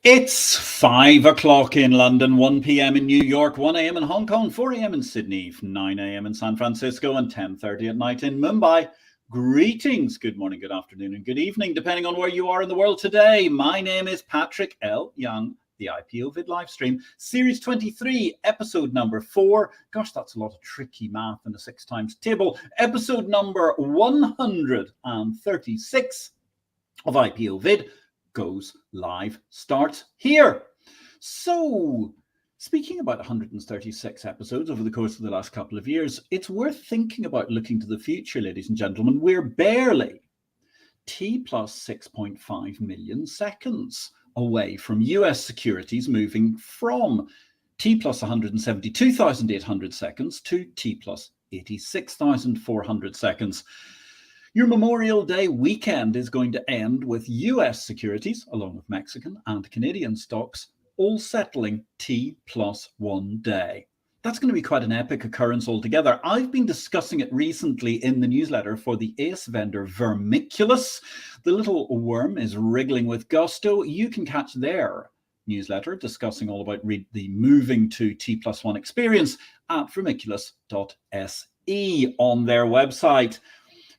It's 5 o'clock in London, 1 p.m. in New York, 1 a.m. in Hong Kong, 4 a.m. in Sydney, 9 a.m. in San Francisco, and 10:30 at night in Mumbai. Greetings, good morning, good afternoon, and good evening, depending on where you are in the world today. My name is Patrick L. Young, the IPO-VID livestream, Series 23, episode number 4. Gosh, that's a lot of tricky math in a 6 times table. Episode number 136 of IPO-VID goes live, starts here. So, speaking about 136 episodes over the course of the last couple of years, it's worth thinking about looking to the future, ladies and gentlemen. We're barely T plus 6.5 million seconds away from US securities moving from T plus 172,800 seconds to T plus 86,400 seconds. Your Memorial Day weekend is going to end with US securities, along with Mexican and Canadian stocks, all settling T plus 1 day. That's going to be quite an epic occurrence altogether. I've been discussing it recently in the newsletter for the ACE vendor Vermiculus. The little worm is wriggling with gusto. You can catch their newsletter discussing all about the moving to T plus 1 experience at vermiculus.se on their website.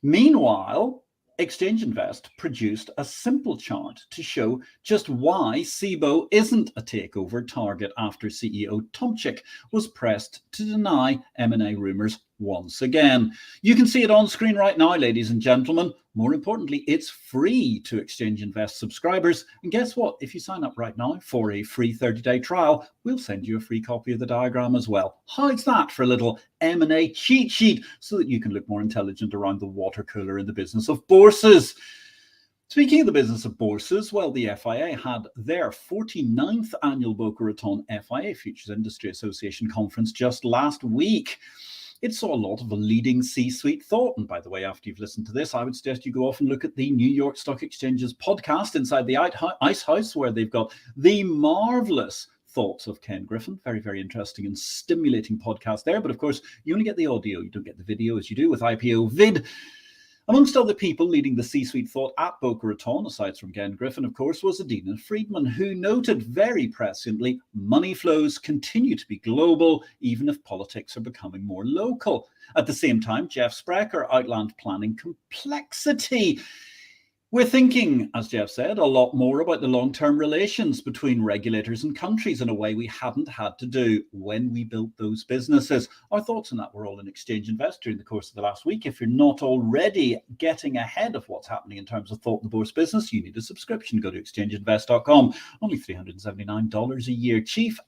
Meanwhile, Exchange Invest produced a simple chart to show just why SIBO isn't a takeover target after CEO Tomczyk was pressed to deny M&A rumours once again. You can see it on screen right now, ladies and gentlemen. More importantly, it's free to Exchange Invest subscribers. And guess what? If you sign up right now for a free 30-day trial, we'll send you a free copy of the diagram as well. How's that for a little M&A cheat sheet so that you can look more intelligent around the water cooler in the business of bourses? Speaking of the business of bourses, well, the FIA had their 49th annual Boca Raton FIA Futures Industry Association conference just last week. It saw a lot of a leading C-suite thought. And by the way, after you've listened to this, I would suggest you go off and look at the New York Stock Exchange's podcast Inside the Ice House, where they've got the marvelous thoughts of Ken Griffin. Very, very interesting and stimulating podcast there. But of course, you only get the audio. You don't get the video as you do with IPO-VID. Amongst other people leading the C-suite thought at Boca Raton, aside from Ken Griffin, of course, was Adina Friedman, who noted very presciently money flows continue to be global, even if politics are becoming more local. At the same time, Jeff Sprecher outlined planning complexity. We're thinking, as Jeff said, a lot more about the long-term relations between regulators and countries in a way we hadn't had to do when we built those businesses. Our thoughts on that were all in Exchange Invest during the course of the last week. If you're not already getting ahead of what's happening in terms of thought in the bourse business, you need a subscription. Go to exchangeinvest.com. Only $379 a year. Cheap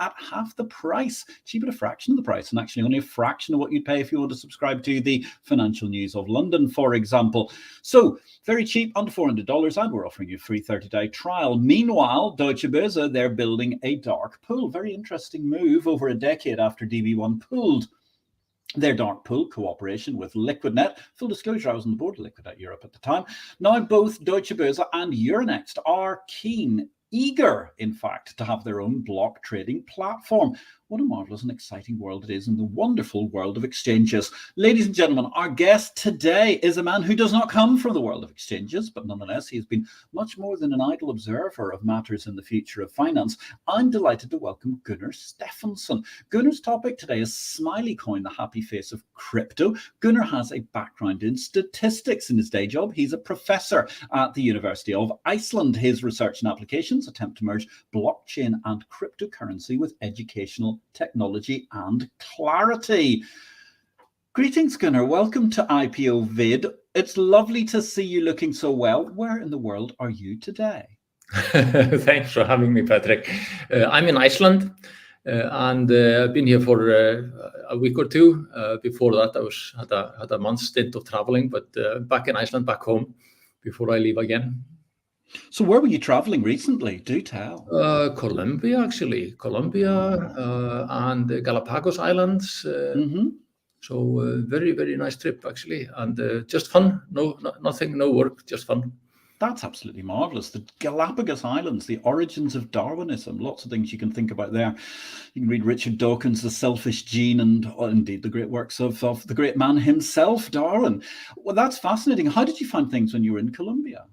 at half the price, cheap at a fraction of the price, and actually only a fraction of what you'd pay if you want to subscribe to the Financial News of London, for example. So very cheap, under $400, and we're offering you a free 30-day trial. Meanwhile, Deutsche Börse, they're building a dark pool. Very interesting move over a decade after DB1 pulled their dark pool cooperation with Liquidnet. Full disclosure, I was on the board of Liquidnet Europe at the time. Now both Deutsche Börse and Euronext are eager, in fact, to have their own block trading platform. What a marvelous and exciting world it is in the wonderful world of exchanges. Ladies and gentlemen, our guest today is a man who does not come from the world of exchanges, but nonetheless, he has been much more than an idle observer of matters in the future of finance. I'm delighted to welcome Gunnar Stefansson. Gunnar's topic today is Smileycoin, the happy face of crypto. Gunnar has a background in statistics in his day job. He's a professor at the University of Iceland. His research and applications attempt to merge blockchain and cryptocurrency with educational technology and clarity. Greetings, Gunnar. Welcome to IPO-VID. It's lovely to see you looking so well. Where in the world are you today? Thanks for having me, Patrick. I'm in Iceland, and I've been here for a week or two. Before that, I had a month's stint of traveling, but back in Iceland, back home, before I leave again. So where were you traveling recently? Do tell. Colombia, actually. And the Galapagos Islands. So very, very nice trip, actually. And just fun. Nothing, no work, just fun. That's absolutely marvelous. The Galapagos Islands, the origins of Darwinism. Lots of things you can think about there. You can read Richard Dawkins' The Selfish Gene and indeed the great works of the great man himself, Darwin. Well, that's fascinating. How did you find things when you were in Colombia?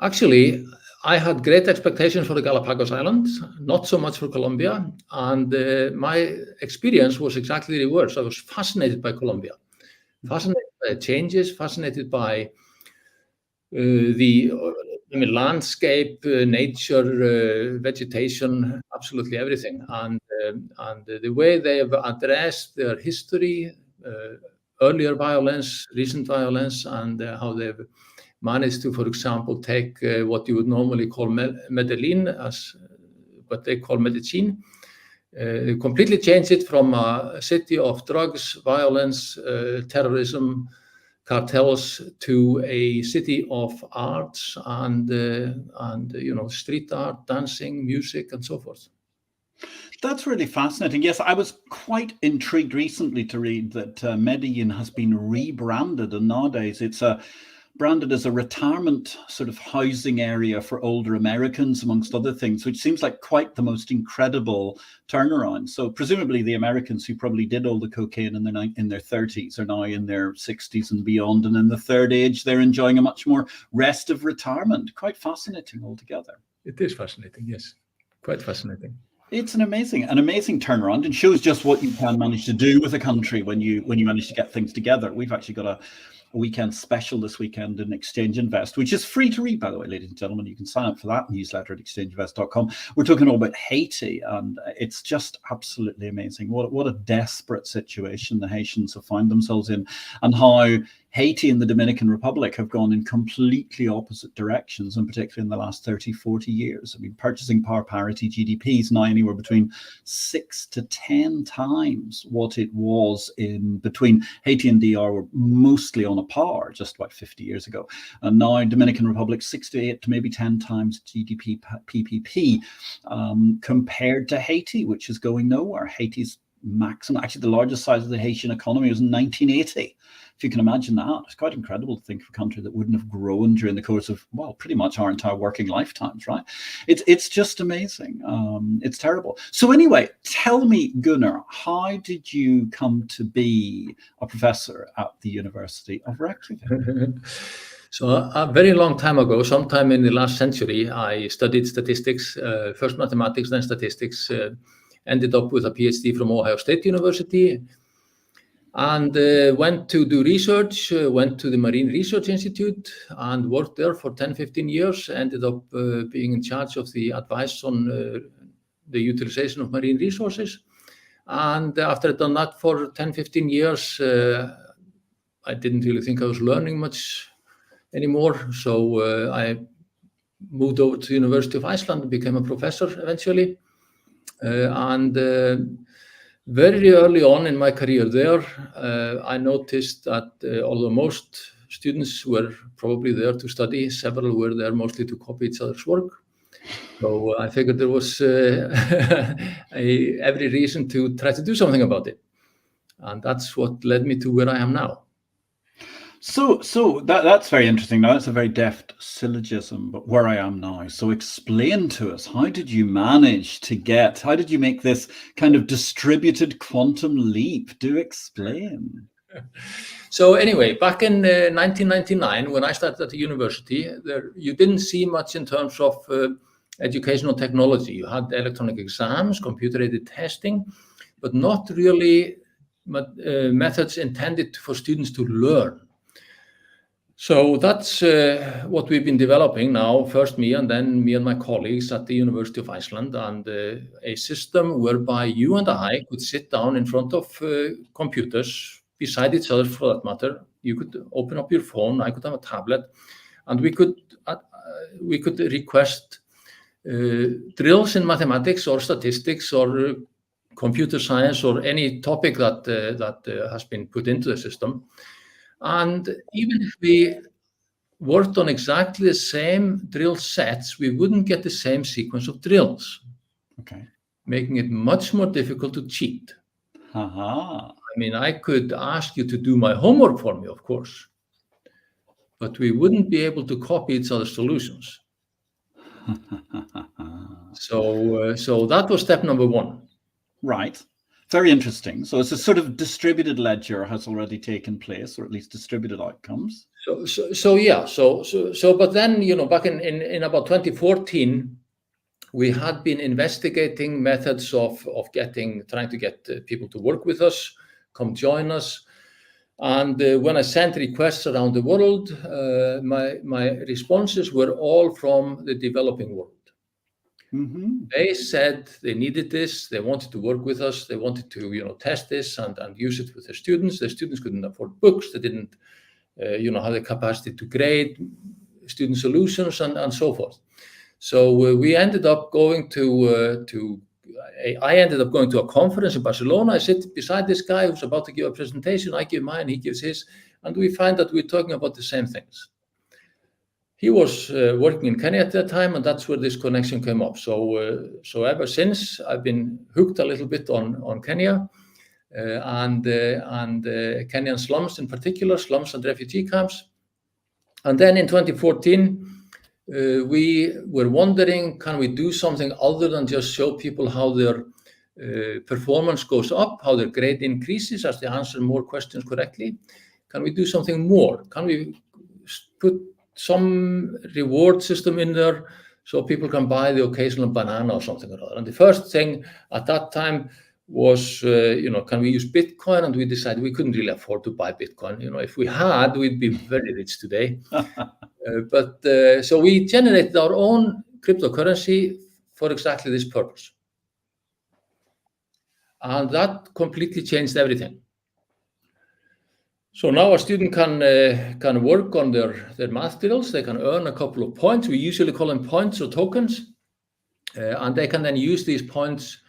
Actually, I had great expectations for the Galapagos Islands, not so much for Colombia. And my experience was exactly the reverse. I was fascinated by Colombia, fascinated by the changes, fascinated by the landscape, nature, vegetation, absolutely everything. And the way they have addressed their history, earlier violence, recent violence, and how they've managed to, for example, take what you would normally call Medellin, but they call Medellin, completely changed it from a city of drugs, violence, terrorism, cartels, to a city of arts and street art, dancing, music, and so forth. That's really fascinating. Yes, I was quite intrigued recently to read that Medellin has been rebranded, and nowadays it's branded as a retirement sort of housing area for older Americans, amongst other things, which seems like quite the most incredible turnaround. So presumably the Americans who probably did all the cocaine in their 30s are now in their 60s and beyond, and in the third age they're enjoying a much more restive retirement. Quite fascinating altogether. It is fascinating, yes, quite fascinating. It's an amazing turnaround, and shows just what you can manage to do with a country when you manage to get things together. We've actually got a weekend special this weekend in Exchange Invest, which is free to read, by the way, ladies and gentlemen. You can sign up for that newsletter at exchangeinvest.com. We're talking all about Haiti, and it's just absolutely amazing. What a desperate situation the Haitians have found themselves in, and how Haiti and the Dominican Republic have gone in completely opposite directions, and particularly in the last 30, 40 years. I mean, purchasing power parity GDP is now anywhere between 6 to 10 times what it was in between. Haiti and DR were mostly on a par just about 50 years ago. And now Dominican Republic, 6 to 8 to maybe 10 times GDP PPP, compared to Haiti, which is going nowhere. Haiti's maximum, actually the largest size of the Haitian economy was in 1980. If you can imagine that, it's quite incredible to think of a country that wouldn't have grown during the course of, well, pretty much our entire working lifetimes, right? It's just amazing. It's terrible. So anyway, tell me, Gunnar, how did you come to be a professor at the University of Reykjavik? So a very long time ago, sometime in the last century, I studied statistics, first mathematics, then statistics, ended up with a PhD from Ohio State University, and went to do research, went to the Marine Research Institute and worked there for 10, 15 years, ended up being in charge of the advice on the utilization of marine resources. And after I'd done that for 10, 15 years, I didn't really think I was learning much anymore. So I moved over to the University of Iceland and became a professor eventually. Very early on in my career there, I noticed that although most students were probably there to study, several were there mostly to copy each other's work. So I figured there was every reason to try to do something about it. And that's what led me to where I am now. So that's very interesting. Now, that's a very deft syllogism, but where I am now. So explain to us, how did you make this kind of distributed quantum leap? Do explain. So anyway, back in 1999, when I started at the university, you didn't see much in terms of educational technology. You had electronic exams, computer-aided testing, but not really methods intended for students to learn. So that's what we've been developing now, first me and then me and my colleagues at the University of Iceland, and a system whereby you and I could sit down in front of computers beside each other, for that matter. You could open up your phone, I could have a tablet, and we could request drills in mathematics or statistics or computer science or any topic that has been put into the system. And even if we worked on exactly the same drill sets, we wouldn't get the same sequence of drills. Okay. Making it much more difficult to cheat. Aha. I mean, I could ask you to do my homework for me, of course, but we wouldn't be able to copy each other's solutions. So that was step number one. Right. Very interesting. So it's a sort of distributed ledger has already taken place, or at least distributed outcomes. But then, back in about 2014, we had been investigating methods of trying to get people to work with us, come join us. And when I sent requests around the world, my responses were all from the developing world. Mm-hmm. They said they needed this, they wanted to work with us, they wanted to test this and use it with their students. Their students couldn't afford books, they didn't have the capacity to grade student solutions and so forth. So we ended up going I ended up going to a conference in Barcelona. I sit beside this guy who's about to give a presentation. I give mine, he gives his, and we find that we're talking about the same things. He was working in Kenya at that time, and that's where this connection came up. So ever since, I've been hooked a little bit on Kenya and Kenyan slums in particular, slums and refugee camps. And then in 2014, we were wondering, can we do something other than just show people how their performance goes up, how their grade increases as they answer more questions correctly? Can we do something more? Can we put some reward system in there so people can buy the occasional banana or something or other? And the first thing at that time was, can we use Bitcoin? And we decided we couldn't really afford to buy Bitcoin. If we had, we'd be very rich today. So we generated our own cryptocurrency for exactly this purpose. And that completely changed everything. So now a student can work on their math drills. They can earn a couple of points. We usually call them points or tokens. And they can then use these points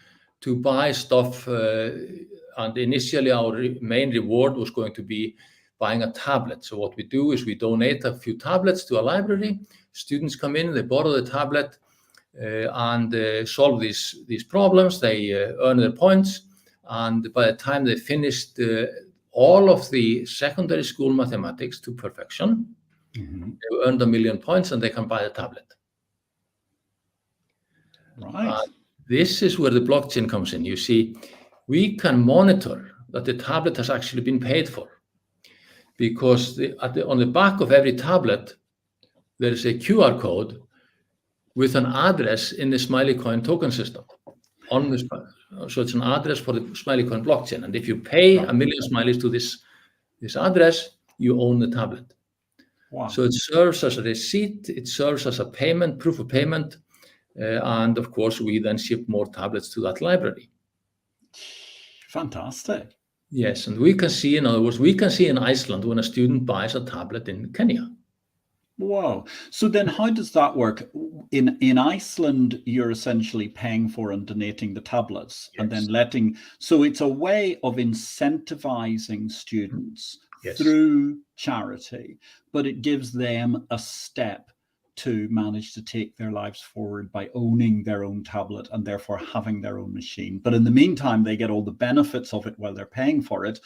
to buy stuff. And initially, our main reward was going to be buying a tablet. So what we do is we donate a few tablets to a library. Students come in, they borrow the tablet and solve these problems. They earn their points. And by the time they finished all of the secondary school mathematics to perfection, mm-hmm. they earned 1 million points and they can buy a tablet. Right. This is where the blockchain comes in. You see, we can monitor that the tablet has actually been paid for, because on the back of every tablet, there is a QR code with an address in the Smileycoin token system. So it's an address for the Smileycoin blockchain. And if you pay 1 million smileys to this address, you own the tablet. Wow. So it serves as a receipt, it serves as a payment, proof of payment. And of course, we then ship more tablets to that library. Fantastic. Yes, and we can see, in other words, in Iceland when a student buys a tablet in Kenya. Wow. So then how does that work? In Iceland, you're essentially paying for and donating the tablets, yes. And then so it's a way of incentivizing students, yes. Through charity, but it gives them a step to manage to take their lives forward by owning their own tablet and therefore having their own machine. But in the meantime, they get all the benefits of it while they're paying for it.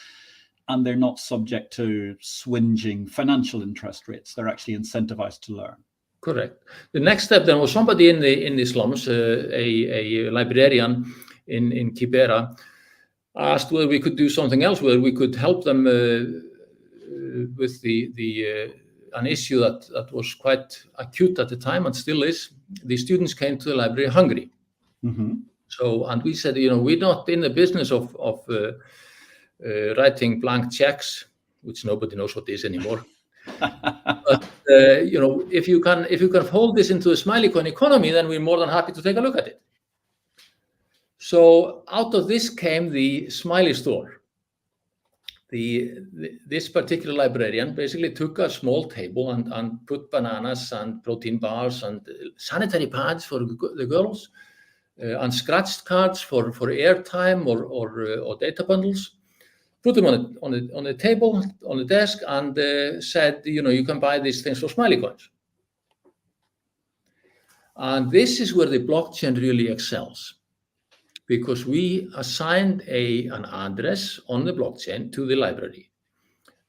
And they're not subject to swinging financial interest rates. They're actually incentivized to learn. Correct. The next step then was somebody in the slums, a librarian in Kibera, asked whether we could do something else, whether we could help them with an issue that was quite acute at the time and still is. The students came to the library hungry. Mm-hmm. So, and we said, we're not in the business of writing blank checks, which nobody knows what is anymore. But if you can fold this into a Smileycoin economy, then we're more than happy to take a look at it. So out of this came the Smiley store. This particular librarian basically took a small table and put bananas and protein bars and sanitary pads for the girls and scratch cards for airtime or data bundles. Put them on the table, on the desk, and said, you can buy these things for Smileycoins. And this is where the blockchain really excels, because we assigned an address on the blockchain to the library.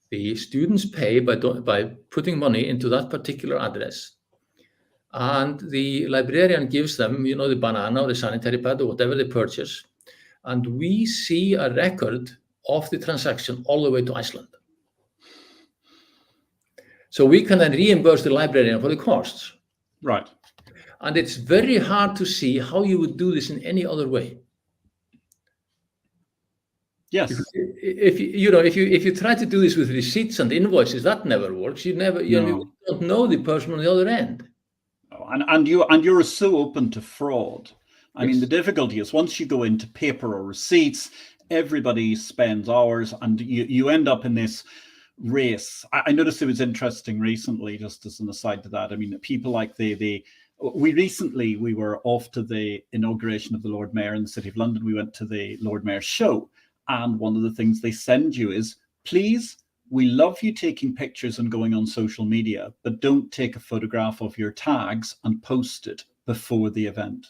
The students pay by putting money into that particular address. And the librarian gives them, the banana or the sanitary pad or whatever they purchase. and we see a record of the transaction all the way to Iceland. So we can then reimburse the librarian for the costs. Right. And it's very hard to see how you would do this in any other way. Yes. Because if you try to do this with receipts and invoices, that never works. You don't know the person on the other end. And you're so open to fraud. I mean, Yes. the difficulty is once you go into paper or receipts, everybody spends hours, and you end up in this race. I noticed it was interesting recently, just as an aside to that. I mean, people like we were off to the inauguration of the Lord Mayor in the City of London. We went to the Lord Mayor's show, and one of the things they send you is, please, we love you taking pictures and going on social media, but don't take a photograph of your tags and post it before the event.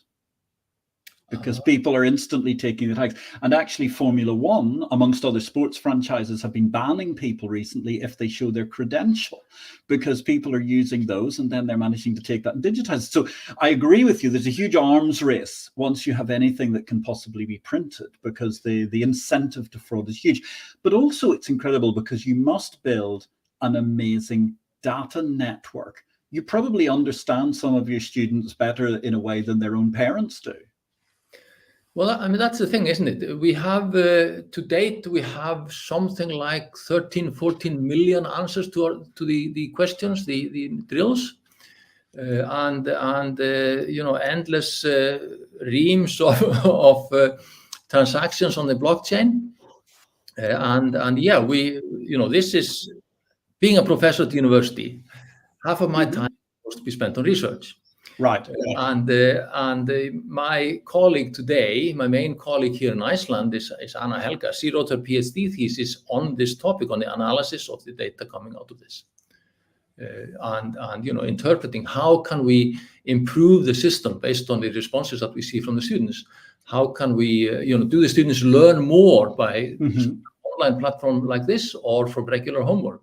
Because people are instantly taking the tags. And actually, Formula One, amongst other sports franchises, have been banning people recently if they show their credential, because people are using those and then they're managing to take that and digitize it. So I agree with you. There's a huge arms race once you have anything that can possibly be printed, because the incentive to fraud is huge. But also it's incredible because you must build an amazing data network. You probably understand some of your students better in a way than their own parents do. Well, I mean, that's the thing, isn't it? We have, to date, we have something like 13, 14 million answers to the questions, the drills, and endless reams of transactions on the blockchain. This is, being a professor at the university, half of my time was to be spent on research. Right. My colleague today, my main colleague here in Iceland is Anna Helga. She wrote her PhD thesis on this topic, on the analysis of the data coming out of this. Interpreting how can we improve the system based on the responses that we see from the students. How can we, do the students learn more by an online platform like this or from regular homework,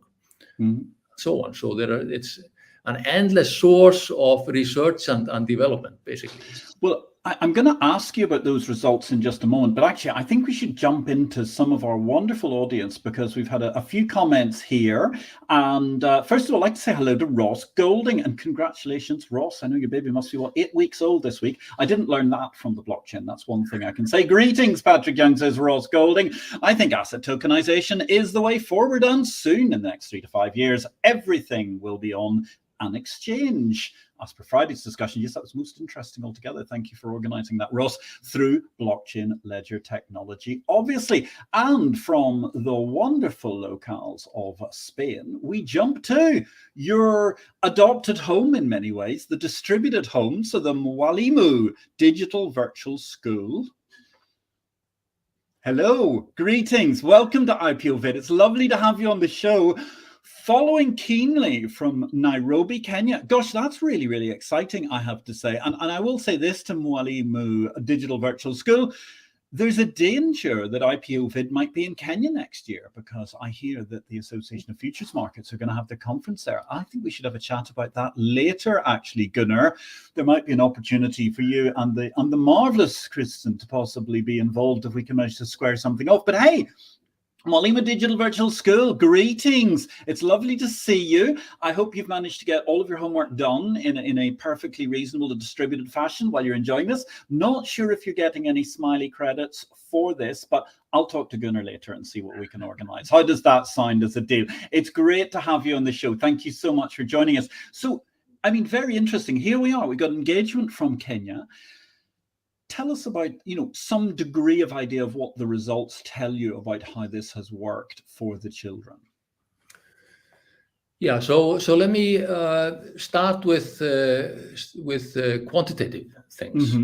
so on. So it's an endless source of research and development, basically. Well, I'm going to ask you about those results in just a moment, but actually I think we should jump into some of our wonderful audience, because we've had a few comments here. And first of all, I'd like to say hello to Ross Golding, and congratulations, Ross. I know your baby must be, 8 weeks old this week. I didn't learn that from the blockchain. That's one thing I can say. Greetings, Patrick Young, says Ross Golding. I think asset tokenization is the way forward, and soon in the next 3 to 5 years, everything will be on an exchange. As per Friday's discussion, yes, that was most interesting altogether. Thank you for organizing that, Ross, through blockchain ledger technology, obviously. And from the wonderful locales of Spain, we jump to your adopted home in many ways, the distributed home, so the Mwalimu Digital Virtual School. Hello, greetings, welcome to IPO-VID. It's lovely to have you on the show. Following keenly from Nairobi, Kenya. Gosh, that's really, really exciting, I have to say. And I will say this to Mwalimu Digital Virtual School. There's a danger that IPO-VID might be in Kenya next year, because I hear that the Association of Futures Markets are going to have their conference there. I think we should have a chat about that later, actually, Gunnar. There might be an opportunity for you and the marvelous Kristen to possibly be involved if we can manage to square something off. But hey, Mwalimu Digital Virtual School, greetings. It's lovely to see you. I hope you've managed to get all of your homework done in a perfectly reasonable and distributed fashion while you're enjoying this. Not sure if you're getting any Smiley credits for this, but I'll talk to Gunnar later and see what we can organize. How does that sound as a deal? It's great to have you on the show. Thank you so much for joining us. So, I mean, very interesting. Here we are. We got engagement from Kenya. Tell us about, some degree of idea of what the results tell you about how this has worked for the children. Yeah, so let me start with quantitative things.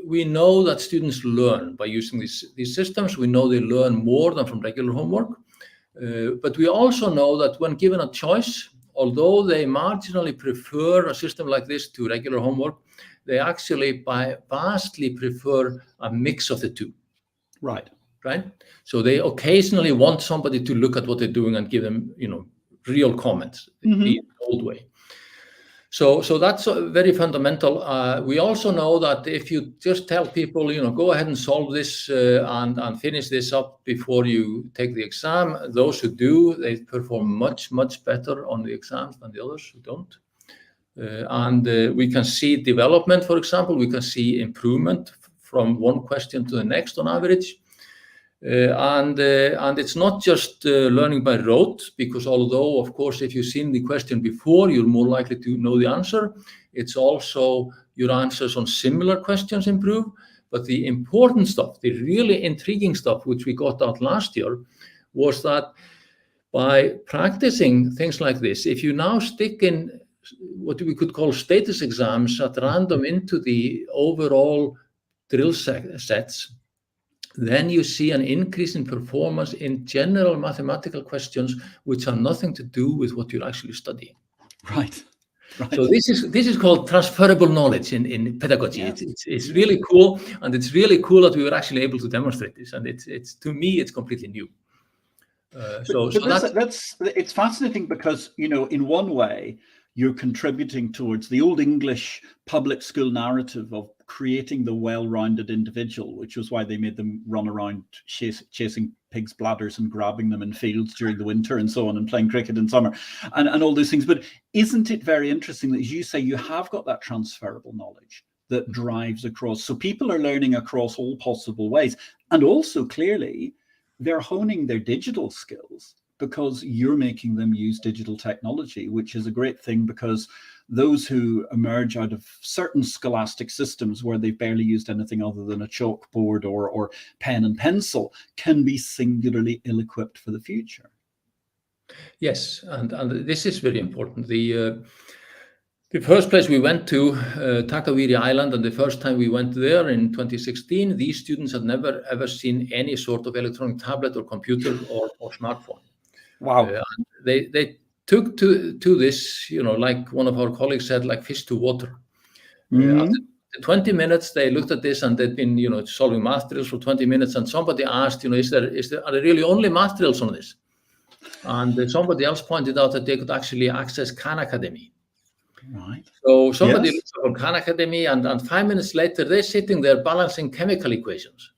We know that students learn by using these systems. We know they learn more than from regular homework. But we also know that when given a choice, although they marginally prefer a system like this to regular homework, they actually vastly prefer a mix of the two. Right. So they occasionally want somebody to look at what they're doing and give them, real comments, the old way. So that's very fundamental. We also know that if you just tell people, go ahead and solve this and finish this up before you take the exam, those who do, they perform much, much better on the exams than the others who don't. And we can see development, for example. We can see improvement from one question to the next on average. And it's not just learning by rote, because although, of course, if you've seen the question before, you're more likely to know the answer. It's also your answers on similar questions improve. But the important stuff, the really intriguing stuff, which we got out last year, was that by practicing things like this, if you now stick in what we could call status exams at random into the overall drill sets, then you see an increase in performance in general mathematical questions which have nothing to do with what you're actually studying. Right. So this is called transferable knowledge in pedagogy. Yes. It's really cool, and it's really cool that we were actually able to demonstrate this. And it's to me, it's completely new. It's fascinating because, in one way, you're contributing towards the old English public school narrative of creating the well-rounded individual, which was why they made them run around chasing pigs' bladders and grabbing them in fields during the winter and so on, and playing cricket in summer and all those things. But isn't it very interesting that, as you say, you have got that transferable knowledge that drives across? So people are learning across all possible ways. And also, clearly, they're honing their digital skills because you're making them use digital technology, which is a great thing, because those who emerge out of certain scholastic systems where they've barely used anything other than a chalkboard or pen and pencil can be singularly ill-equipped for the future. Yes, and this is very important. The first place we went to, Takaviri Island, and the first time we went there in 2016, these students had never ever seen any sort of electronic tablet or computer or smartphone. Wow. They took to this, like one of our colleagues said, like fish to water. After 20 minutes, they looked at this, and they'd been, solving math drills for 20 minutes. And somebody asked, are there really only math drills on this? And somebody else pointed out that they could actually access Khan Academy. Right. So somebody looks up Khan Academy, and 5 minutes later, they're sitting there balancing chemical equations.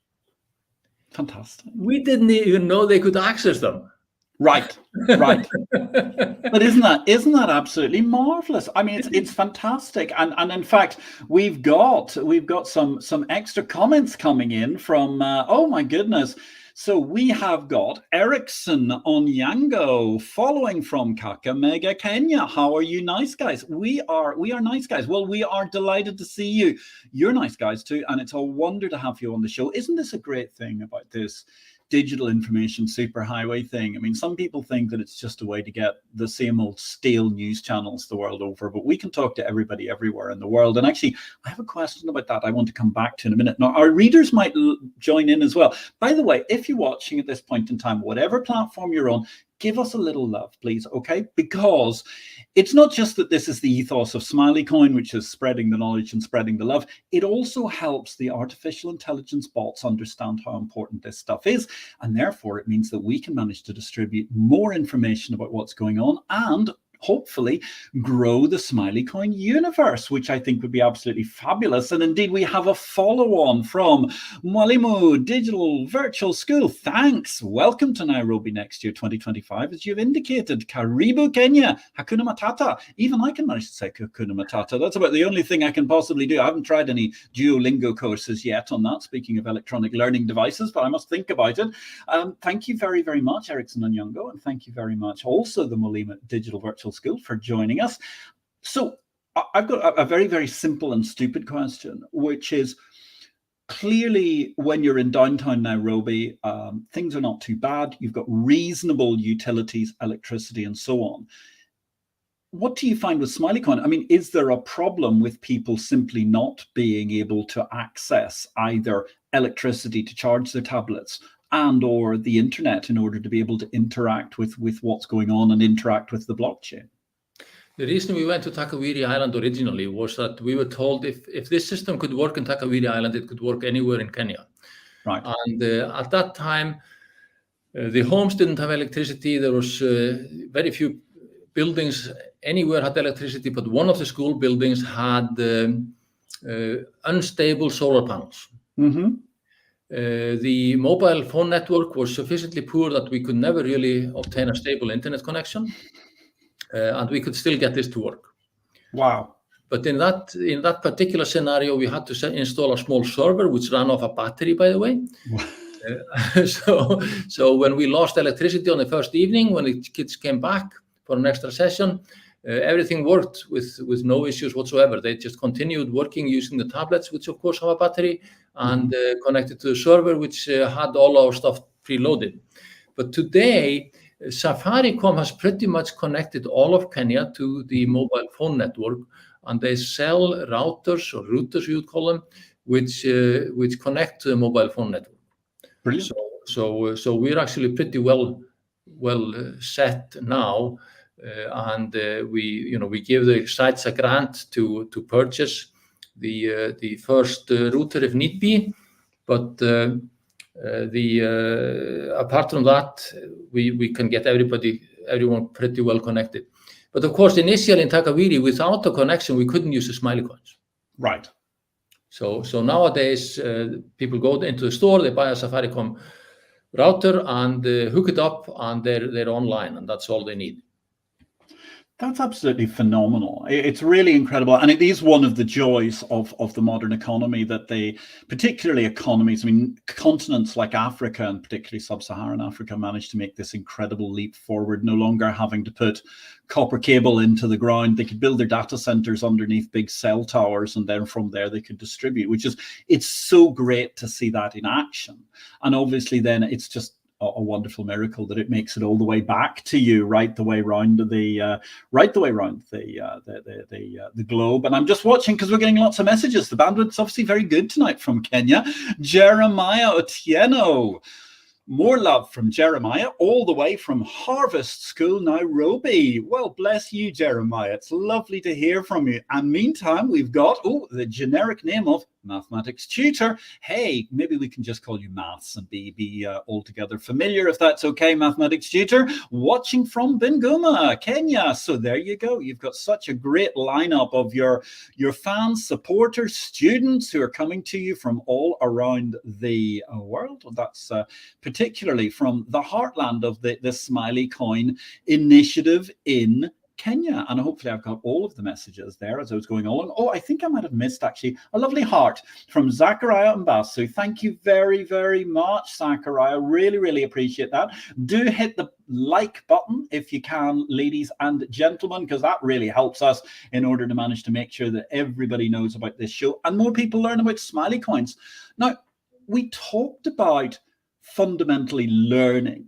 Fantastic. We didn't even know they could access them. Right. But isn't that absolutely marvelous? I mean, it's fantastic. And in fact, we've got some extra comments coming in from oh my goodness. So we have got Ericsson Onyango following from Kakamega, Kenya. How are you, nice guys? We are nice guys. Well, we are delighted to see you. You're nice guys too, and it's a wonder to have you on the show. Isn't this a great thing about this digital information superhighway thing? I mean, some people think that it's just a way to get the same old stale news channels the world over, but we can talk to everybody everywhere in the world. And actually, I have a question about that I want to come back to in a minute. Now, our readers might join in as well. By the way, if you're watching at this point in time, whatever platform you're on, give us a little love, please, okay? Because it's not just that this is the ethos of Smileycoin, which is spreading the knowledge and spreading the love. It also helps the artificial intelligence bots understand how important this stuff is. And therefore, it means that we can manage to distribute more information about what's going on and hopefully grow the Smileycoin universe, which I think would be absolutely fabulous. And indeed, we have a follow-on from Mwalimu Digital Virtual School. Thanks. Welcome to Nairobi next year, 2025. As you've indicated, Karibu Kenya, Hakuna Matata. Even I can manage to say Hakuna Matata. That's about the only thing I can possibly do. I haven't tried any Duolingo courses yet on that, speaking of electronic learning devices, but I must think about it. Thank you very, very much, Ericsson Onyango, and thank you very much also the Mwalimu Digital Virtual School for joining us. So I've got a very, very simple and stupid question, which is, clearly when you're in downtown Nairobi, things are not too bad. You've got reasonable utilities, electricity, and so on. What do you find with Smileycoin? I mean, is there a problem with people simply not being able to access either electricity to charge their tablets and or the internet in order to be able to interact with what's going on and interact with the blockchain? The reason we went to Takaviri Island originally was that we were told if this system could work in Takaviri Island, it could work anywhere in Kenya. Right. And at that time, the homes didn't have electricity. There was very few buildings anywhere had electricity, but one of the school buildings had unstable solar panels. Mm-hmm. The mobile phone network was sufficiently poor that we could never really obtain a stable internet connection, and we could still get this to work. Wow. But in that particular scenario, we had to install a small server which ran off a battery, by the way. So when we lost electricity on the first evening, when the kids came back for an extra session, everything worked with no issues whatsoever. They just continued working using the tablets, which of course have a battery, and connected to the server, which had all our stuff preloaded. But today, Safaricom has pretty much connected all of Kenya to the mobile phone network, and they sell routers, or routers you would call them, which connect to the mobile phone network. Brilliant. So we're actually pretty well set now, and we give the sites a grant to purchase the first router if need be, but apart from that, we can get everyone pretty well connected. But of course, initially in Takaviri, without the connection, we couldn't use the Smileycoins. Right. So nowadays, people go into the store, they buy a Safaricom router and hook it up, and they're online, and that's all they need. That's absolutely phenomenal. It's really incredible. And it is one of the joys of the modern economy that particularly economies, I mean, continents like Africa and particularly sub-Saharan Africa managed to make this incredible leap forward, no longer having to put copper cable into the ground. They could build their data centers underneath big cell towers, and then from there they could distribute, it's so great to see that in action. And obviously then it's just a wonderful miracle that it makes it all the way back to you, right the way around the globe. And I'm just watching because we're getting lots of messages. The bandwidth's obviously very good tonight from Kenya. Jeremiah Otieno. More love from Jeremiah, all the way from Harvest School, Nairobi. Well, bless you, Jeremiah. It's lovely to hear from you. And meantime, we've got, the generic name of mathematics tutor. Hey, maybe we can just call you Maths and be altogether familiar, if that's okay, mathematics tutor. Watching from Bungoma, Kenya. So there you go. You've got such a great lineup of your fans, supporters, students who are coming to you from all around the world. That's particularly from the heartland of the Smileycoin initiative in Kenya. And hopefully I've got all of the messages there as I was going along. Oh, I think I might have missed actually a lovely heart from Zachariah Mbasu. Thank you very, very much, Zachariah. Really, really appreciate that. Do hit the like button if you can, ladies and gentlemen, because that really helps us in order to manage to make sure that everybody knows about this show and more people learn about Smileycoins. Now, we talked about fundamentally learning.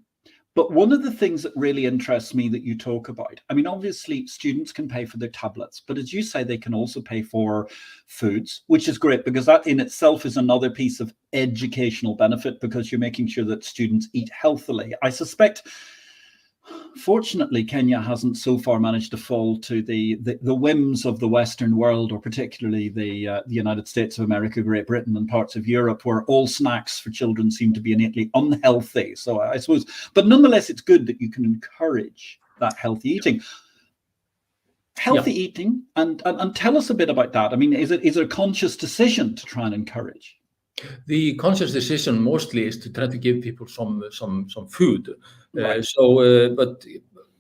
But one of the things that really interests me that you talk about, I mean, obviously students can pay for their tablets, but as you say, they can also pay for foods, which is great because that in itself is another piece of educational benefit because you're making sure that students eat healthily. I suspect, fortunately, Kenya hasn't so far managed to fall to the whims of the Western world, or particularly the United States of America, Great Britain, and parts of Europe, where all snacks for children seem to be innately unhealthy. So I suppose, but nonetheless, it's good that you can encourage that healthy eating. Eating, and tell us a bit about that. I mean, is it a conscious decision to try and encourage? The conscious decision mostly is to try to give people some food. Right. But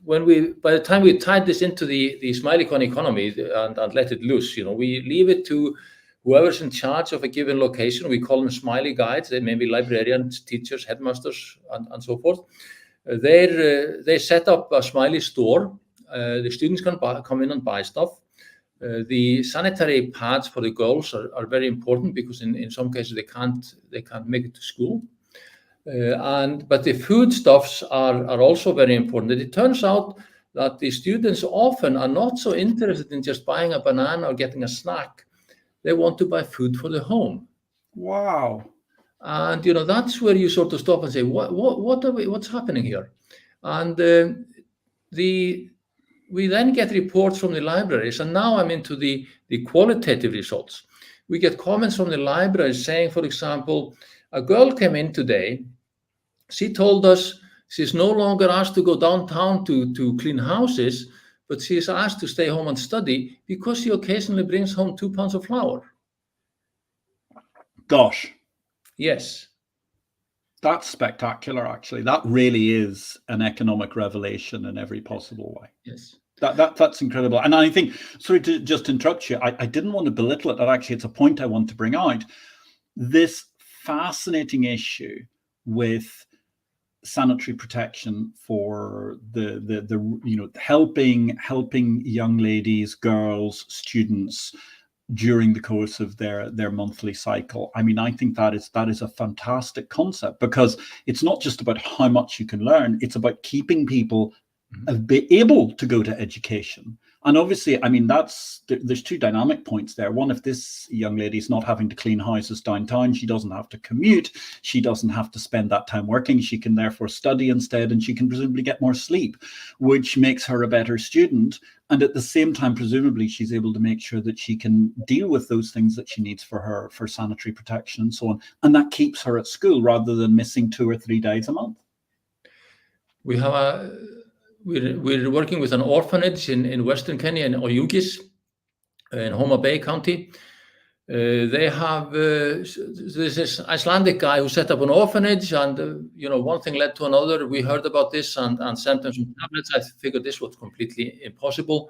by the time we tied this into the Smileycoin economy and let it loose, we leave it to whoever's in charge of a given location. We call them Smiley guides. They may be librarians, teachers, headmasters, and so forth. They set up a Smiley store. The students can come in and buy stuff. The sanitary pads for the girls are very important because in some cases they can't make it to school. But the foodstuffs are also very important. And it turns out that the students often are not so interested in just buying a banana or getting a snack. They want to buy food for the home. Wow. And that's where you sort of stop and say, what's happening here? And we then get reports from the libraries, and now I'm into the qualitative results. We get comments from the libraries saying, for example, a girl came in today. She told us she's no longer asked to go downtown to clean houses, but she is asked to stay home and study because she occasionally brings home 2 pounds of flour. Gosh. Yes. That's spectacular, actually. That really is an economic revelation in every possible way. Yes. That's incredible. And I think, sorry to just interrupt you, I didn't want to belittle it, and actually it's a point I want to bring out. This fascinating issue with sanitary protection for the helping young ladies, girls, students during the course of their monthly cycle. I mean, I think that is a fantastic concept, because it's not just about how much you can learn, it's about keeping people be able to go to education. And obviously, I mean, there's two dynamic points there. One, if this young lady is not having to clean houses downtown, she doesn't have to commute, she doesn't have to spend that time working, she can therefore study instead, and she can presumably get more sleep, which makes her a better student. And at the same time, presumably, she's able to make sure that she can deal with those things that she needs for sanitary protection and so on. And that keeps her at school rather than missing 2 or 3 days a month. We're working with an orphanage in Western Kenya, in Oyugis, in Homa Bay County. They have this Icelandic guy who set up an orphanage, and one thing led to another. We heard about this and sent them some tablets. I figured this was completely impossible,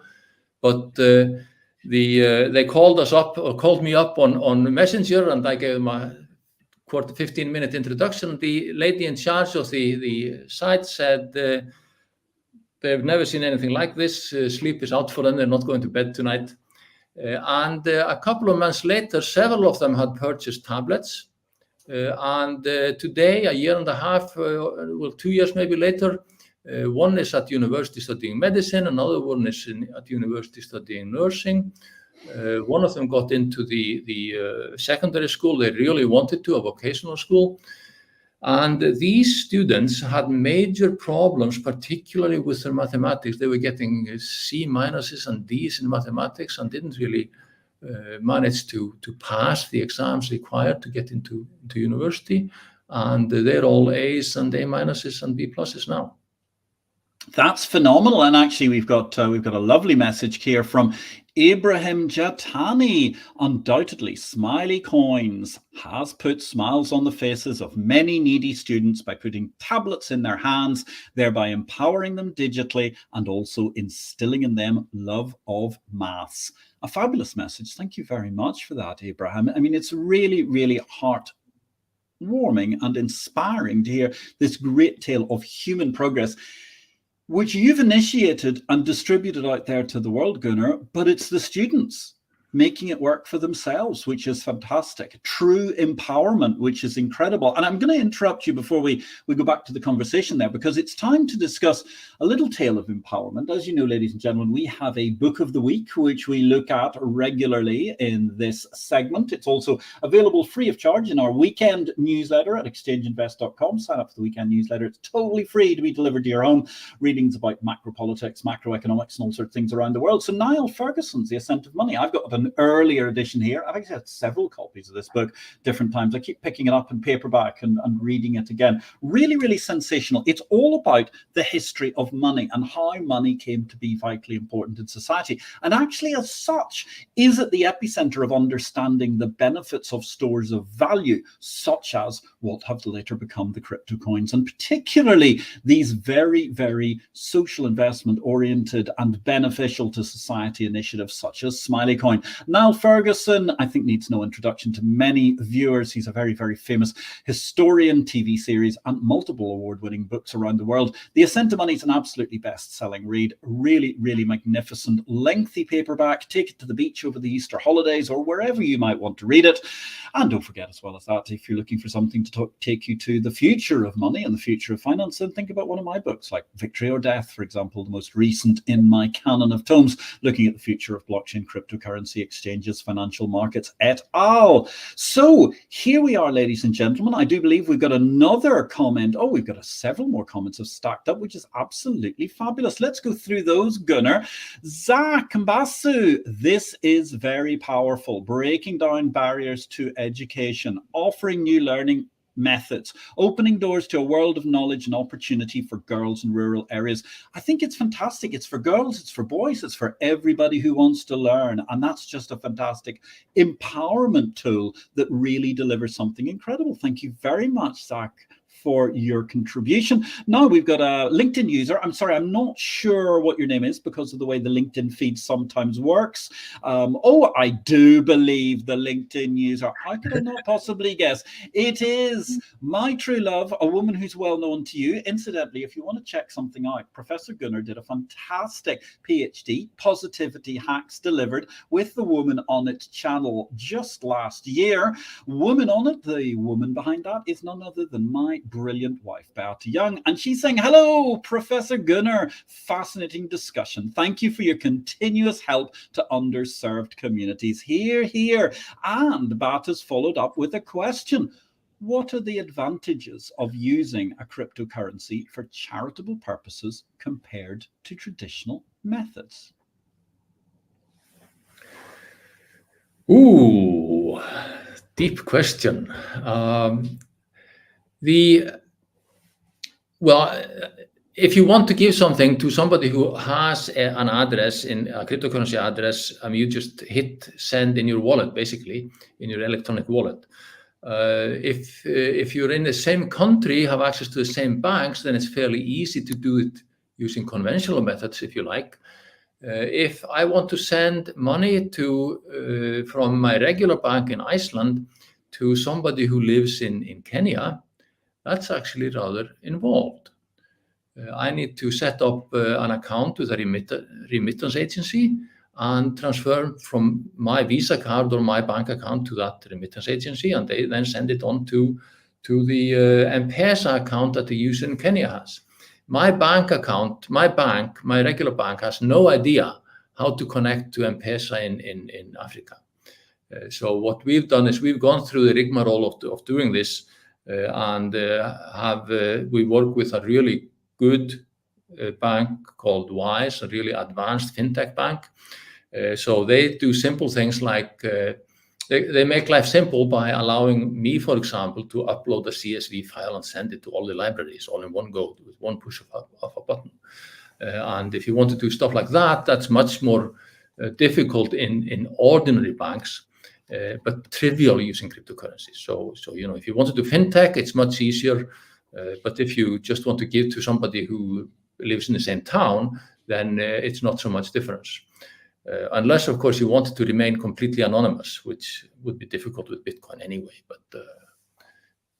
but they called me up on Messenger, and I gave them a 15-minute introduction. The lady in charge of the site said they've never seen anything like this. Sleep is out for them. They're not going to bed tonight. And a couple of months later, several of them had purchased tablets. And today, a year and a half, 2 years maybe later, one is at university studying medicine, another one is at university studying nursing. One of them got into the secondary school they really wanted to, a vocational school. And these students had major problems, particularly with their mathematics. They were getting C minuses and Ds in mathematics and didn't really manage to pass the exams required to get into university. And they're all A's and A minuses and B pluses now. That's phenomenal. And actually, we've got a lovely message here from Ibrahim Jatani. Undoubtedly, Smileycoins has put smiles on the faces of many needy students by putting tablets in their hands, thereby empowering them digitally and also instilling in them love of maths. A fabulous message. Thank you very much for that, Ibrahim. I mean, it's really, really heartwarming and inspiring to hear this great tale of human progress, which you've initiated and distributed out there to the world, Gunnar, but it's the students making it work for themselves, which is fantastic. True empowerment, which is incredible. And I'm going to interrupt you before we go back to the conversation there, because it's time to discuss a little tale of empowerment. As you know, ladies and gentlemen, we have a book of the week, which we look at regularly in this segment. It's also available free of charge in our weekend newsletter at exchangeinvest.com. Sign up for the weekend newsletter. It's totally free to be delivered to your home. Readings about macro politics, macroeconomics, and all sorts of things around the world. So Niall Ferguson's The Ascent of Money. I've got an earlier edition here. I've actually had several copies of this book different times. I keep picking it up in paperback and reading it again. Really, really sensational. It's all about the history of money and how money came to be vitally important in society. And actually, as such, is at the epicenter of understanding the benefits of stores of value, such as what have later become the crypto coins, and particularly these very, very social investment oriented and beneficial to society initiatives such as Smileycoin. Niall Ferguson, I think, needs no introduction to many viewers. He's a very, very famous historian, TV series, and multiple award-winning books around the world. The Ascent of Money is an absolutely best-selling read. Really, really magnificent, lengthy paperback. Take it to the beach over the Easter holidays or wherever you might want to read it. And don't forget, as well as that, if you're looking for something to take you to the future of money and the future of finance, then think about one of my books, like Victory or Death, for example, the most recent in my canon of tomes, looking at the future of blockchain, cryptocurrency, exchanges, financial markets, et al. So here we are, ladies and gentlemen. I do believe we've got another comment. Oh, we've got several more comments have stacked up, which is absolutely fabulous. Let's go through those, Gunnar. Zach Mbasu, this is very powerful. Breaking down barriers to education, offering new learning methods, opening doors to a world of knowledge and opportunity for girls in rural areas. I think it's fantastic. It's for girls, it's for boys, it's for everybody who wants to learn. And that's just a fantastic empowerment tool that really delivers something incredible. Thank you very much, Zach, for your contribution. Now we've got a LinkedIn user. I'm sorry, I'm not sure what your name is because of the way the LinkedIn feed sometimes works. Oh, I do believe the LinkedIn user. How could I not possibly guess? It is my true love, a woman who's well known to you. Incidentally, if you want to check something out, Professor Gunnar did a fantastic PhD, Positivity Hacks Delivered, with the Woman on It channel just last year. Woman on It, the woman behind that is none other than my brilliant wife, Beata Young, and she's saying, hello, Professor Gunnar. Fascinating discussion. Thank you for your continuous help to underserved communities. Hear, hear. And Beata's followed up with a question. What are the advantages of using a cryptocurrency for charitable purposes compared to traditional methods? Ooh, deep question. If you want to give something to somebody who has an address, in a cryptocurrency address, you just hit send in your wallet, basically, in your electronic wallet. If you're in the same country, have access to the same banks, then it's fairly easy to do it using conventional methods, if you like. If I want to send money from my regular bank in Iceland to somebody who lives in Kenya, that's actually rather involved. I need to set up an account with a remittance agency and transfer from my Visa card or my bank account to that remittance agency, and they then send it on to the M-Pesa account that the user in Kenya has. My bank account, my regular bank, has no idea how to connect to M-Pesa in Africa. So what we've done is we've gone through the rigmarole of doing this, and we work with a really good bank called Wise, a really advanced fintech bank. So they do simple things like they make life simple by allowing me, for example, to upload a CSV file and send it to all the libraries all in one go with one push of a button. And if you want to do stuff like that, that's much more difficult in ordinary banks, but trivial using cryptocurrencies. So if you want to do fintech, it's much easier. But if you just want to give to somebody who lives in the same town, then it's not so much difference. Unless, of course, you want to remain completely anonymous, which would be difficult with Bitcoin anyway.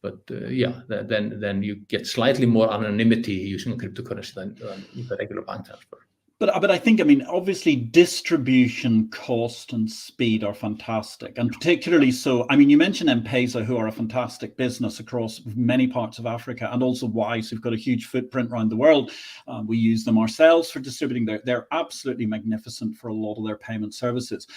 Then you get slightly more anonymity using cryptocurrency than the regular bank transfer. But I think, obviously distribution, cost and speed are fantastic. And particularly so, you mentioned M-Pesa, who are a fantastic business across many parts of Africa, and also Wise, who've got a huge footprint around the world. We use them ourselves for distributing. They're absolutely magnificent for a lot of their payment services.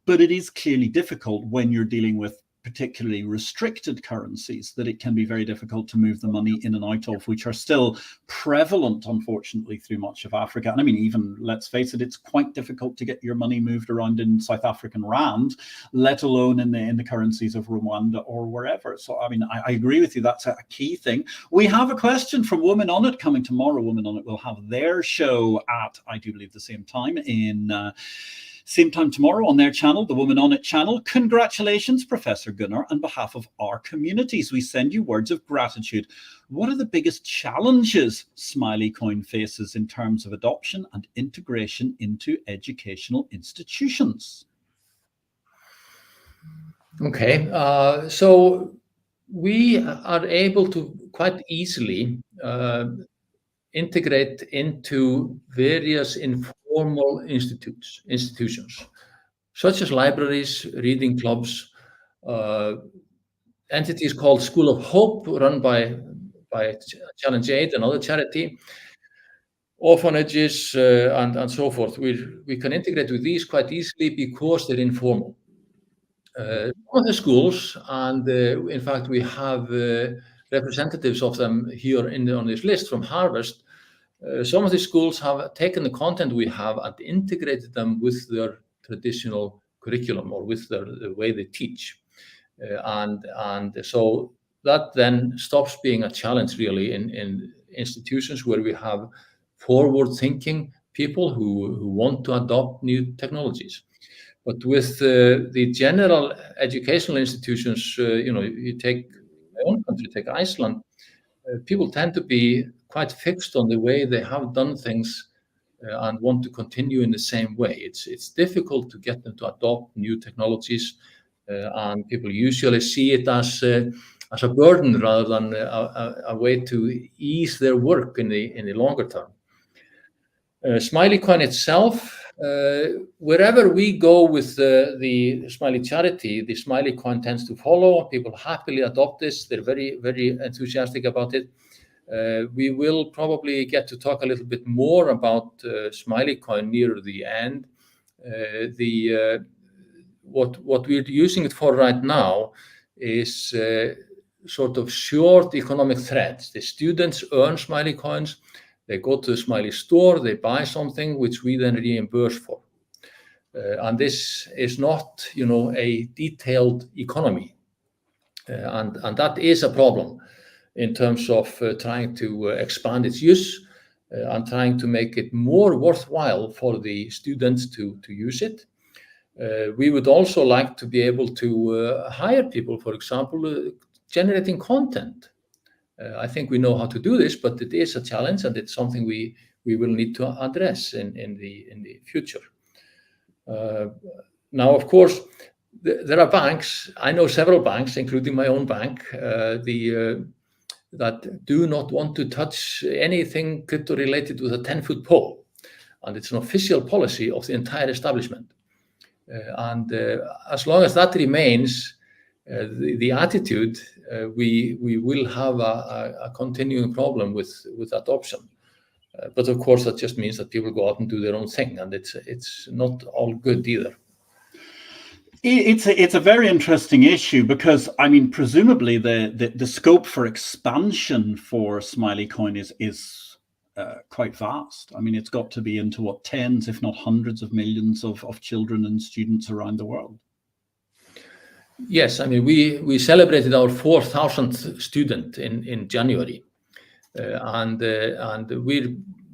But it is clearly difficult when you're dealing with particularly restricted currencies, that it can be very difficult to move the money in and out of, which are still prevalent, unfortunately, through much of Africa. And even, let's face it, it's quite difficult to get your money moved around in South African rand, let alone in the currencies of Rwanda or wherever. So, I agree with you. That's a key thing. We have a question from Woman on It coming tomorrow. Woman on It will have their show at, I do believe, the same time same time tomorrow on their channel, the Woman on It channel. Congratulations, Professor Gunnar. On behalf of our communities, we send you words of gratitude. What are the biggest challenges Smileycoin faces in terms of adoption and integration into educational institutions? Okay, so we are able to quite easily integrate into various informal institutions, such as libraries, reading clubs, entities called School of Hope, run by Challenge Aid, another charity, orphanages, and so forth. We can integrate with these quite easily because they're informal. Some of the schools, and in fact we have representatives of them here on this list from Harvest. Some of the schools have taken the content we have and integrated them with their traditional curriculum or with the way they teach. And so that then stops being a challenge really in institutions where we have forward-thinking people who want to adopt new technologies. But with the general educational institutions, you take my own country, take Iceland, people tend to be quite fixed on the way they have done things and want to continue in the same way. It's difficult to get them to adopt new technologies, and people usually see it as a burden rather than a way to ease their work in the longer term. Smileycoin itself, wherever we go with the Smiley charity, the Smileycoin tends to follow. People happily adopt this. They're very, very enthusiastic about it. We will probably get to talk a little bit more about Smileycoin near the end. What we're using it for right now is sort of short economic threads. The students earn Smileycoins. They go to the Smiley store, they buy something which we then reimburse for. And this is not, a detailed economy. And that is a problem in terms of trying to expand its use and trying to make it more worthwhile for the students to use it. We would also like to be able to hire people, for example, generating content. I think we know how to do this, but it is a challenge, and it's something we will need to address in the future. Now, of course, there are banks. I know several banks, including my own bank, that do not want to touch anything crypto related with a 10-foot pole, and it's an official policy of the entire establishment. And as long as that remains the attitude, we will have a continuing problem with adoption. But of course, that just means that people go out and do their own thing, and it's not all good either. It's a very interesting issue because, presumably the scope for expansion for Smileycoin is quite vast. It's got to be into tens, if not hundreds of millions of children and students around the world. Yes, we celebrated our 4,000th student in January, and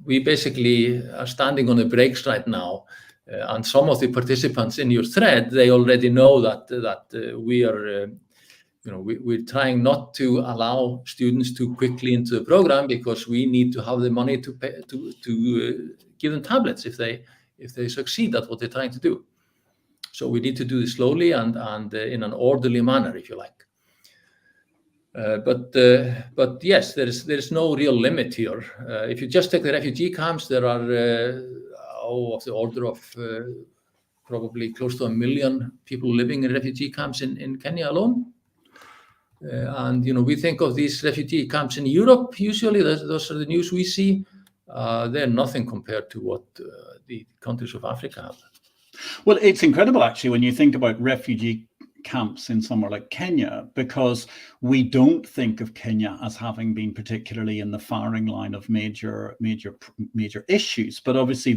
we basically are standing on the brakes right now. And some of the participants in your thread, they already know that we are, we're trying not to allow students too quickly into the program because we need to have the money to pay, to give them tablets if they succeed at what they're trying to do. So we need to do this slowly and in an orderly manner, if you like. But yes, there's no real limit here. If you just take the refugee camps, there are of the order of probably close to 1 million people living in refugee camps in Kenya alone. And we think of these refugee camps in Europe. Usually, those are the news we see. They're nothing compared to what the countries of Africa have. Well, it's incredible, actually, when you think about refugee camps in somewhere like Kenya, because we don't think of Kenya as having been particularly in the firing line of major issues. But obviously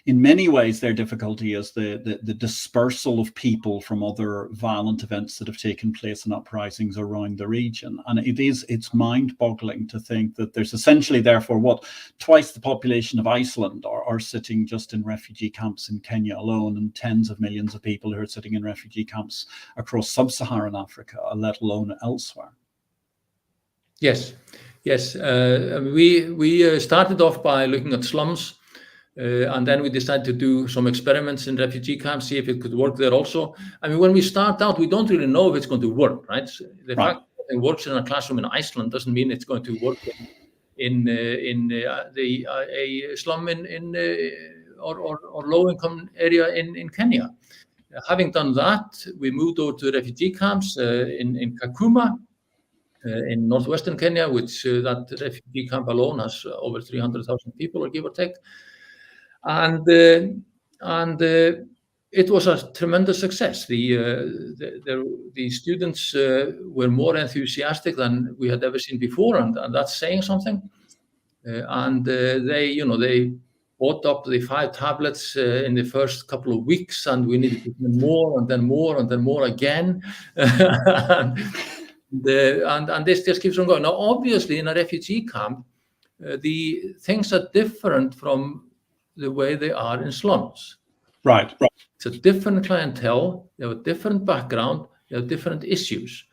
in many ways, their difficulty is the dispersal of people from other violent events that have taken place in uprisings around the region. And it's mind-boggling to think that there's essentially, therefore, twice the population of Iceland are sitting just in refugee camps in Kenya alone, and tens of millions of people who are sitting in refugee camps across sub-Saharan Africa, let alone elsewhere. Yes. We started off by looking at slums. And then we decided to do some experiments in refugee camps, see if it could work there also. When we start out, we don't really know if it's going to work, right? The fact that it works in a classroom in Iceland doesn't mean it's going to work in a slum or low-income area in Kenya. Having done that, we moved over to refugee camps in Kakuma, in northwestern Kenya, which that refugee camp alone has over 300,000 people, or give or take. And it was a tremendous success. The students were more enthusiastic than we had ever seen before, and that's saying something. And they bought up the 5 tablets in the first couple of weeks, and we needed to do more, and then more, and then more again. And this just keeps on going. Now, obviously, in a refugee camp, the things are different from the way they are in slums. Right. It's a different clientele. They have a different background. They have different issues.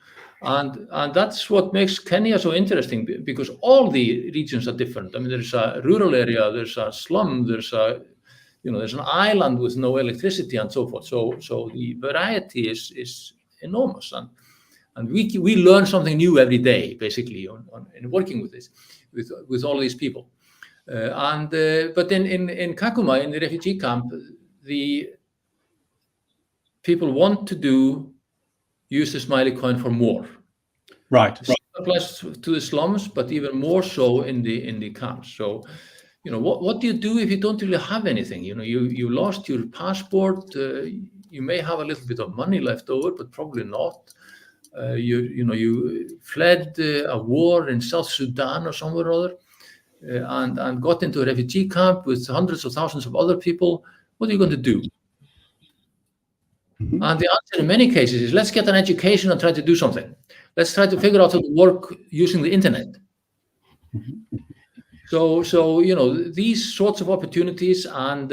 And that's what makes Kenya so interesting, because all the regions are different. I mean, there's a rural area, there's a slum, there's an island with no electricity and so forth. So the variety is enormous, and we learn something new every day, basically, in working with this, with all these people. But in Kakuma, in the refugee camp, the people want to use the Smileycoin for more. Right. It applies to the slums, but even more so in the camps. So, what do you do if you don't really have anything? You lost your passport. You may have a little bit of money left over, but probably not. You fled a war in South Sudan or somewhere or other, and got into a refugee camp with hundreds of thousands of other people. What are you going to do? Mm-hmm. And the answer in many cases is, let's get an education and try to do something. Let's try to figure out how to work using the internet. Mm-hmm. So these sorts of opportunities, and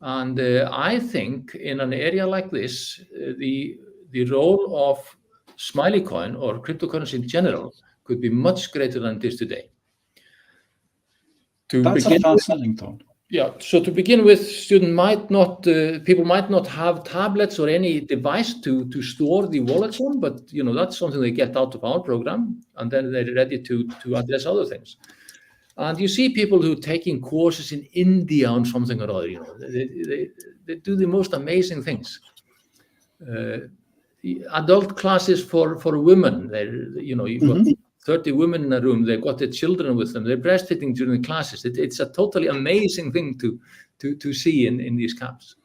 I think in an area like this, the role of Smileycoin or cryptocurrency in general could be much greater than it is today. That's a fascinating thought. Yeah. So to begin with, people might not have tablets or any device to store the wallets on, but that's something they get out of our program, and then they're ready to address other things. And you see people who are taking courses in India on something or other. They do the most amazing things. Adult classes for women. You've got 30 women in a room. They've got their children with them. They're breastfeeding during the classes. It's a totally amazing thing to see in these camps.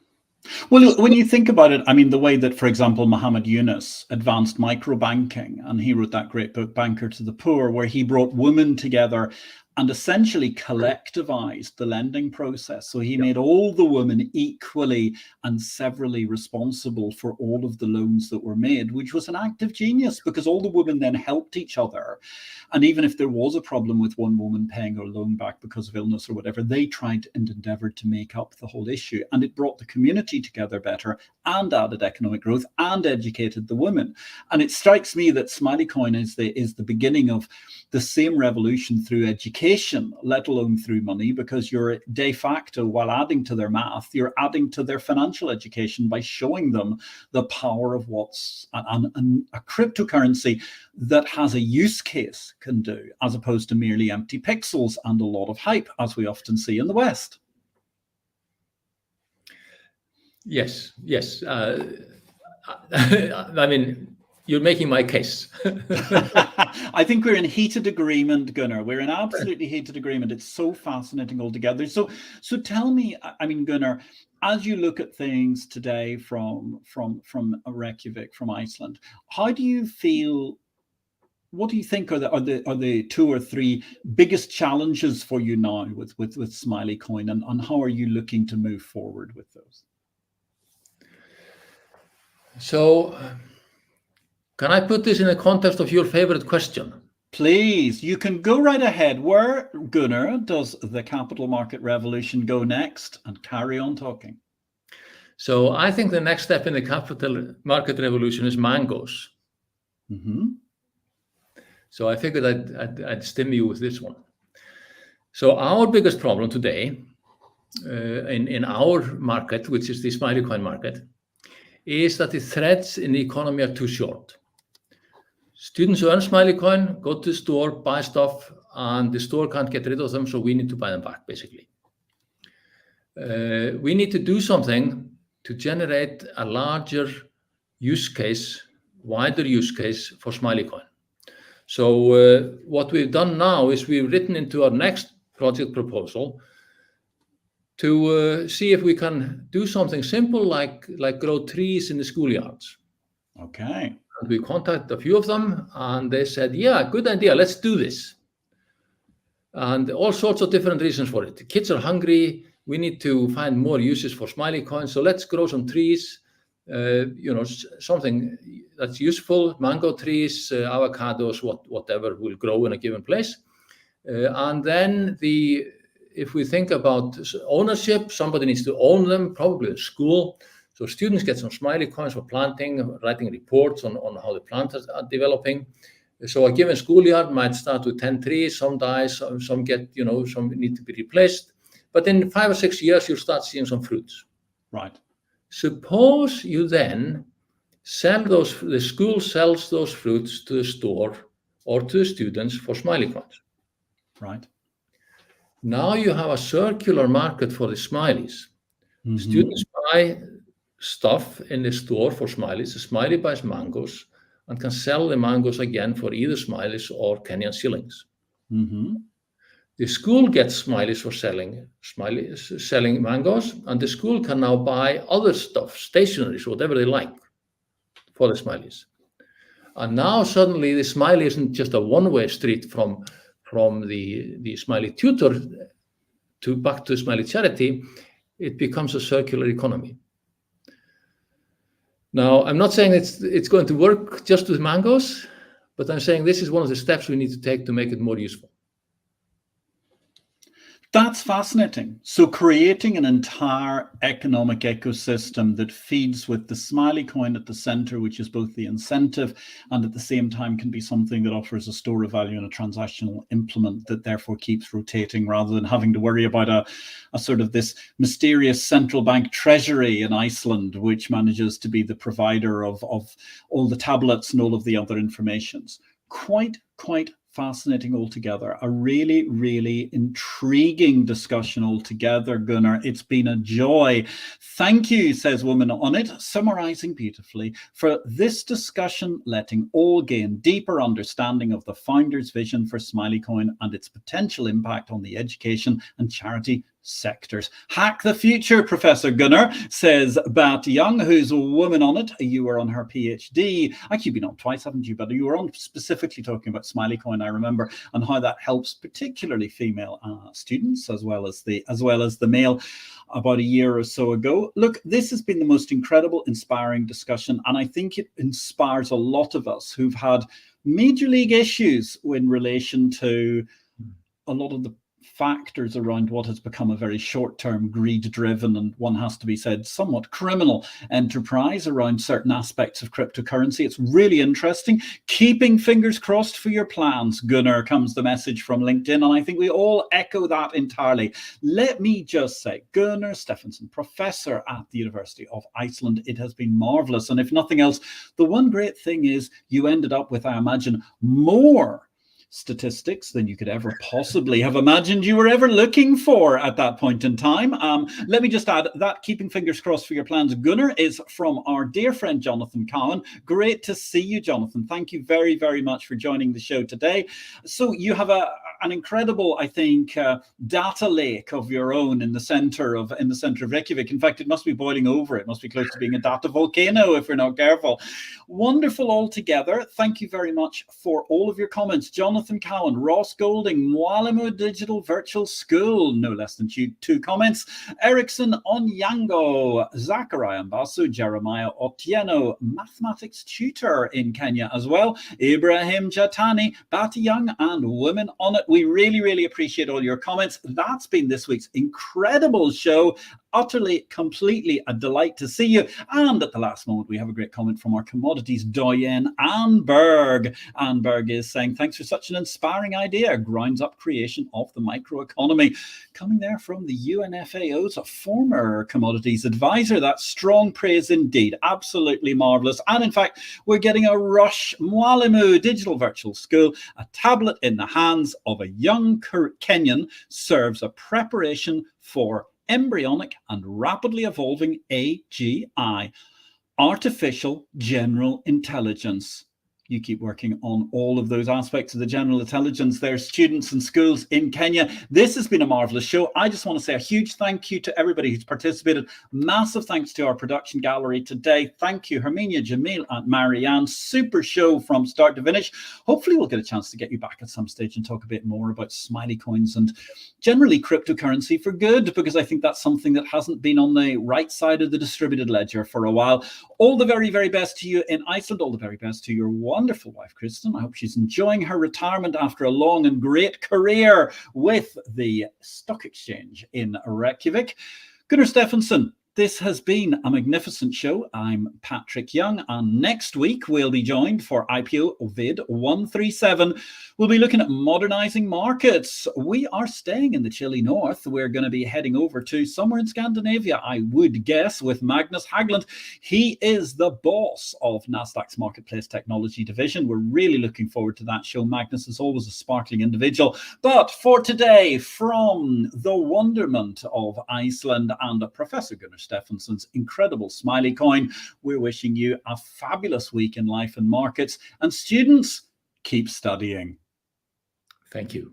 Well, when you think about it, I mean, the way that, for example, Muhammad Yunus advanced microbanking, and he wrote that great book, Banker to the Poor, where he brought women together and essentially collectivized the lending process. So he made all the women equally and severally responsible for all of the loans that were made, which was an act of genius, because all the women then helped each other. And even if there was a problem with one woman paying her loan back because of illness or whatever, they tried and endeavored to make up the whole issue. And it brought the community together better and added economic growth and educated the women. And it strikes me that Smileycoin is the beginning of the same revolution through education, let alone through money, because you're de facto, while adding to their math, you're adding to their financial education by showing them the power of what's a cryptocurrency that has a use case can do, as opposed to merely empty pixels and a lot of hype, as we often see in the West. Yes. I mean, you're making my case. I think we're in heated agreement, Gunnar. We're in absolutely heated agreement. It's so fascinating altogether. So tell me, I mean, Gunnar, as you look at things today from Reykjavik, from Iceland, how do you feel? What do you think are the 2 or 3 biggest challenges for you now with Smileycoin, and how are you looking to move forward with those? So, can I put this in the context of your favorite question? Please, you can go right ahead. Where, Gunnar, does the capital market revolution go next? And carry on talking. So I think the next step in the capital market revolution is mangoes. Mm-hmm. So I figured I'd stim you with this one. So our biggest problem today in our market, which is the Smileycoin market, is that the threads in the economy are too short. Students who earn Smileycoin go to the store, buy stuff, and the store can't get rid of them, so we need to buy them back, basically. We need to do something to generate a larger use case, wider use case for Smileycoin. So what we've done now is we've written into our next project proposal to see if we can do something simple like grow trees in the schoolyards. Okay. And we contacted a few of them, and they said, yeah, good idea, let's do this. And all sorts of different reasons for it. The kids are hungry, we need to find more uses for Smileycoin, so let's grow some trees. something that's useful, mango trees, avocados, whatever will grow in a given place. And then if we think about ownership, somebody needs to own them, probably a school. So students get some Smileycoins for planting, writing reports on how the plants are developing. So a given schoolyard might start with 10 trees, some die, some get, some need to be replaced. But in 5 or 6 years, you'll start seeing some fruits. Right. Suppose you then the school sells those fruits to the store or to the students for Smileycoins. Right. Now you have a circular market for the Smileys. Mm-hmm. Students buy stuff in the store for Smileys. The Smiley buys mangoes and can sell the mangoes again for either Smileys or Kenyan shillings. Mm-hmm. The school gets Smileys for selling mangoes, and the school can now buy other stuff, stationeries, whatever they like, for the Smileys. And now suddenly the Smiley isn't just a one-way street from the Smiley tutor back to the Smiley charity. It becomes a circular economy. Now, I'm not saying it's going to work just with mangoes, but I'm saying this is one of the steps we need to take to make it more useful. That's fascinating. So creating an entire economic ecosystem that feeds with the Smileycoin at the center, which is both the incentive and at the same time can be something that offers a store of value and a transactional implement that therefore keeps rotating rather than having to worry about a sort of this mysterious central bank treasury in Iceland, which manages to be the provider of all the tablets and all of the other informations. Quite fascinating altogether. A really, really intriguing discussion altogether, Gunnar. It's been a joy. Thank you, says Woman on It, summarizing beautifully, for this discussion, letting all gain deeper understanding of the founder's vision for Smileycoin and its potential impact on the education and charity sectors. Hack the future, Professor Gunnar, says Bat Young, who's a Woman on It. You were on her PhD. Actually, you've been on twice, haven't you? But you were on specifically talking about Smileycoin, I remember, and how that helps particularly female students as well as the male about a year or so ago. Look, this has been the most incredible, inspiring discussion, and I think it inspires a lot of us who've had major league issues in relation to a lot of the factors around what has become a very short-term, greed-driven, and one has to be said, somewhat criminal enterprise around certain aspects of cryptocurrency. It's really interesting. Keeping fingers crossed for your plans, Gunnar, comes the message from LinkedIn, and I think we all echo that entirely. Let me just say, Gunnar Stefansson, professor at the University of Iceland, it has been marvelous. And if nothing else, the one great thing is you ended up with, I imagine, more statistics than you could ever possibly have imagined you were ever looking for at that point in time. Let me just add that keeping fingers crossed for your plans, Gunnar, is from our dear friend Jonathan Cowan. Great to see you, Jonathan. Thank you very, very much for joining the show today. So you have an incredible, I think, data lake of your own in the center of Reykjavik. In fact, it must be boiling over. It must be close to being a data volcano if we're not careful. Wonderful altogether. Thank you very much for all of your comments. Jonathan Cowan, Ross Golding, Mwalimu Digital Virtual School, no less than two comments. Erickson Onyango, Zachariah Mbasu, Jeremiah Otieno, mathematics tutor in Kenya as well, Ibrahim Jatani, Bati Young, and Women on It. We really, really appreciate all your comments. That's been this week's incredible show. Utterly, completely a delight to see you. And at the last moment, we have a great comment from our commodities doyen, Anne Berg. Anne Berg is saying, thanks for such an inspiring idea. Grounds up creation of the microeconomy. Coming there from the UNFAO's former commodities advisor. That's strong praise indeed. Absolutely marvelous. And in fact, we're getting a rush. Mwalimu Digital Virtual School, a tablet in the hands of a young Kenyan, serves a preparation for embryonic and rapidly evolving AGI, artificial general intelligence. you keep working on all of those aspects of the general intelligence. There's students and schools in Kenya. This has been a marvelous show. I just want to say a huge thank you to everybody who's participated. Massive thanks to our production gallery today. Thank you, Herminia, Jamil, and Marianne. Super show from start to finish. Hopefully we'll get a chance to get you back at some stage and talk a bit more about Smileycoins and generally cryptocurrency for good, because I think that's something that hasn't been on the right side of the distributed ledger for a while. All the very, very best to you in Iceland. All the very best to your wonderful wife, Kristen. I hope she's enjoying her retirement after a long and great career with the stock exchange in Reykjavik. Gunnar Stefansson, this has been a magnificent show. I'm Patrick Young, and next week we'll be joined for IPO-VID 137. We'll be looking at modernizing markets. We are staying in the chilly north. We're going to be heading over to somewhere in Scandinavia, I would guess, with Magnus Hagland. He is the boss of Nasdaq's Marketplace Technology Division. We're really looking forward to that show. Magnus is always a sparkling individual. But for today, from the wonderment of Iceland and Professor Gunnar Stefansson's incredible Smileycoin, we're wishing you a fabulous week in life and markets. And students, keep studying. Thank you.